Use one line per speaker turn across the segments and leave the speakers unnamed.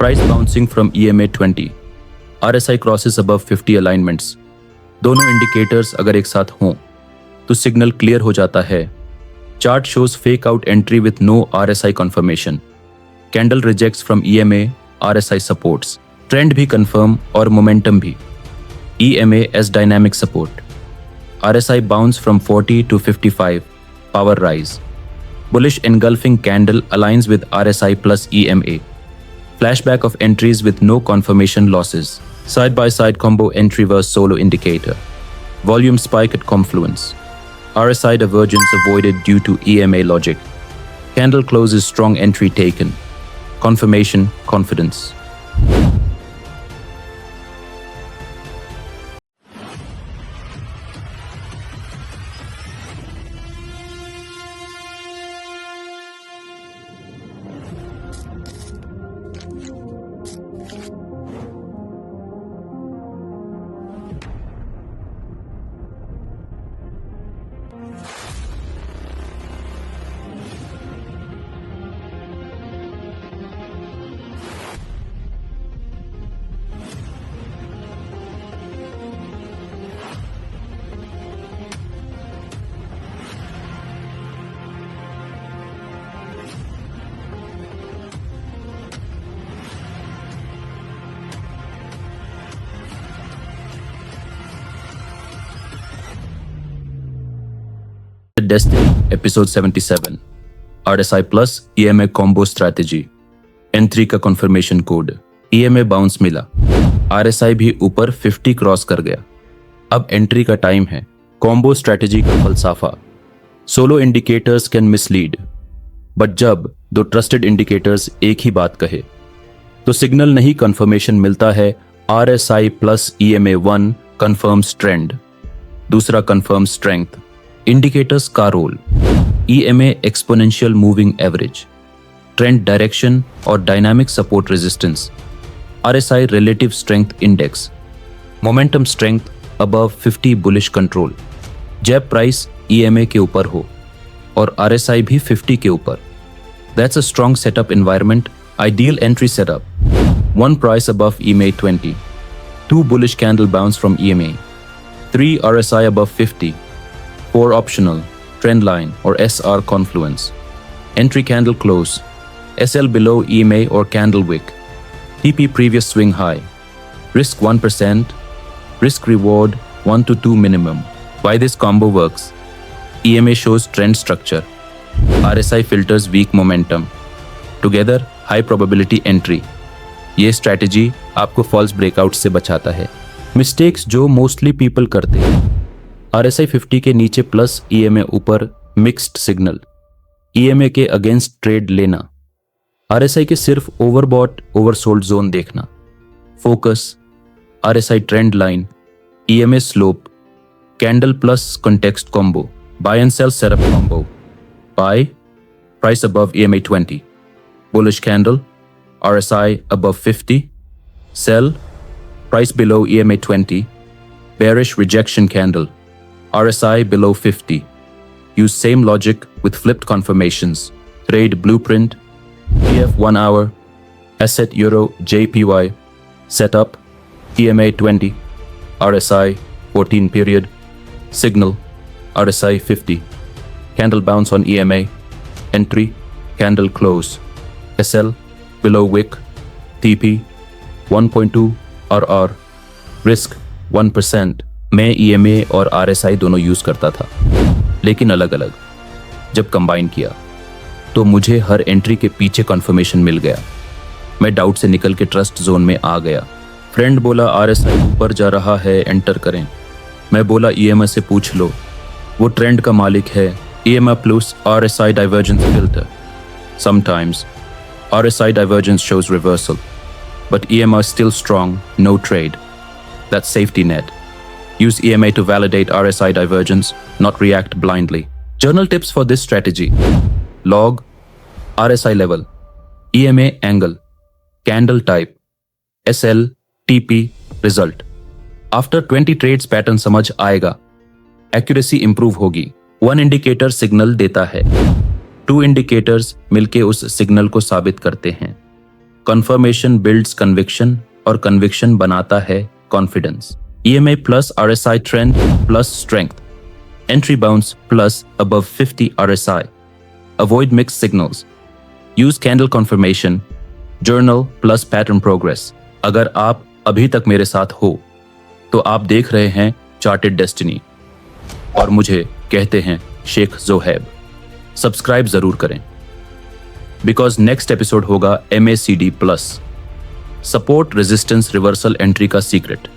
Price bouncing from EMA 20. RSI crosses above 50 alignments. दोनों indicators अगर एक साथ हों तो सिग्नल क्लियर हो जाता है. Chart shows fake out entry with no RSI confirmation. Candle rejects from EMA, RSI supports. Trend भी कंफर्म और मोमेंटम भी. EMA as dynamic support. RSI bounce from 40 to 55, power rise. Bullish engulfing candle aligns with RSI plus EMA. Flashback of entries with no confirmation losses. Side-by-side combo entry versus solo indicator. Volume spike at confluence. RSI divergence avoided due to EMA logic. Candle closes strong entry taken. Confirmation, confidence. Destiny, episode 77. RSI plus EMA combo strategy. N3 का confirmation code. EMA bounce मिला. RSI भी ऊपर 50 cross कर गया. अब entry का time है. Combo strategy का फलसाफा. Solo indicators can mislead, but जब दो ट्रस्टेड इंडिकेटर्स एक ही बात कहे तो सिग्नल नहीं कंफर्मेशन मिलता है. RSI plus EMA 1 confirms trend, दूसरा कंफर्म स्ट्रेंथ. इंडिकेटर्स का role. EMA exponential moving average, trend direction और dynamic support resistance. RSI relative strength index, momentum strength above 50 bullish control. जब प्राइस EMA के ऊपर हो और RSI भी 50 के ऊपर, that's a strong setup environment. Ideal entry setup. 1 price above EMA 20, 2 bullish candle bounce from EMA, 3 RSI above 50, 4 optional, trend line or SR confluence. Entry candle close, SL below EMA or candle wick. TP previous swing high. Risk 1%, risk reward 1 to 2 minimum. Why this combo works? EMA shows trend structure. RSI filters weak momentum. Together, high probability entry. ये strategy आपको false breakout से बचाता है. Mistakes जो mostly people करते हैं. RSI 50 के नीचे प्लस EMA ऊपर मिक्स्ड सिग्नल. EMA के अगेंस्ट ट्रेड लेना. RSI के सिर्फ ओवरबॉट ओवरसोल्ड जोन देखना. Focus RSI trend line, EMA slope, candle plus context combo, buy and sell setup combo. Buy price above EMA 20, bullish candle RSI above 50, sell price below EMA 20, bearish rejection candle RSI below 50. Use same logic with flipped confirmations. Trade blueprint, PF 1 hour, asset Euro JPY, setup EMA 20, RSI 14 period, signal RSI 50, candle bounce on EMA, entry candle close, SL below wick, TP 1.2 RR, risk 1%. मैं EMA और RSI दोनों use करता था, लेकिन अलग अलग. जब combine किया तो मुझे हर एंट्री के पीछे कंफर्मेशन मिल गया. मैं डाउट से निकल के ट्रस्ट जोन में आ गया. फ्रेंड बोला RSI ऊपर जा रहा है, एंटर करें. मैं बोला EMA से पूछ लो, वो ट्रेंड का मालिक है. EMA plus RSI divergence filter. Sometimes RSI divergence shows reversal, but EMA is still strong, no trade. That's safety net. Use EMA to validate RSI divergence, not react blindly. Journal tips for this strategy. Log, RSI level, EMA angle, candle type, SL, TP, result. After 20 trades pattern समझ आएगा. Accuracy improve होगी. One indicator signal देता है. 2 indicators मिलके उस signal को साबित करते हैं. कंफर्मेशन बिल्ड्स कन्विक्शन और कन्विक्शन बनाता है confidence. EMA plus RSI trend plus strength, entry bounce plus above 50 RSI, avoid mix signals, use candle conformation, journal plus pattern progress. अगर आप अभी तक मेरे साथ हो तो आप देख रहे हैं चार्टेड डेस्टिनी और मुझे कहते हैं शेख जोहेब। सब्सक्राइब जरूर करें बिकॉज नेक्स्ट एपिसोड होगा MACD plus, support resistance reversal entry का सीक्रेट।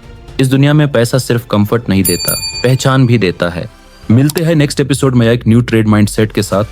इस दुनिया में पैसा सिर्फ कंफर्ट नहीं देता, पहचान भी देता है। मिलते हैं नेक्स्ट एपिसोड में एक न्यू ट्रेड माइंडसेट के साथ।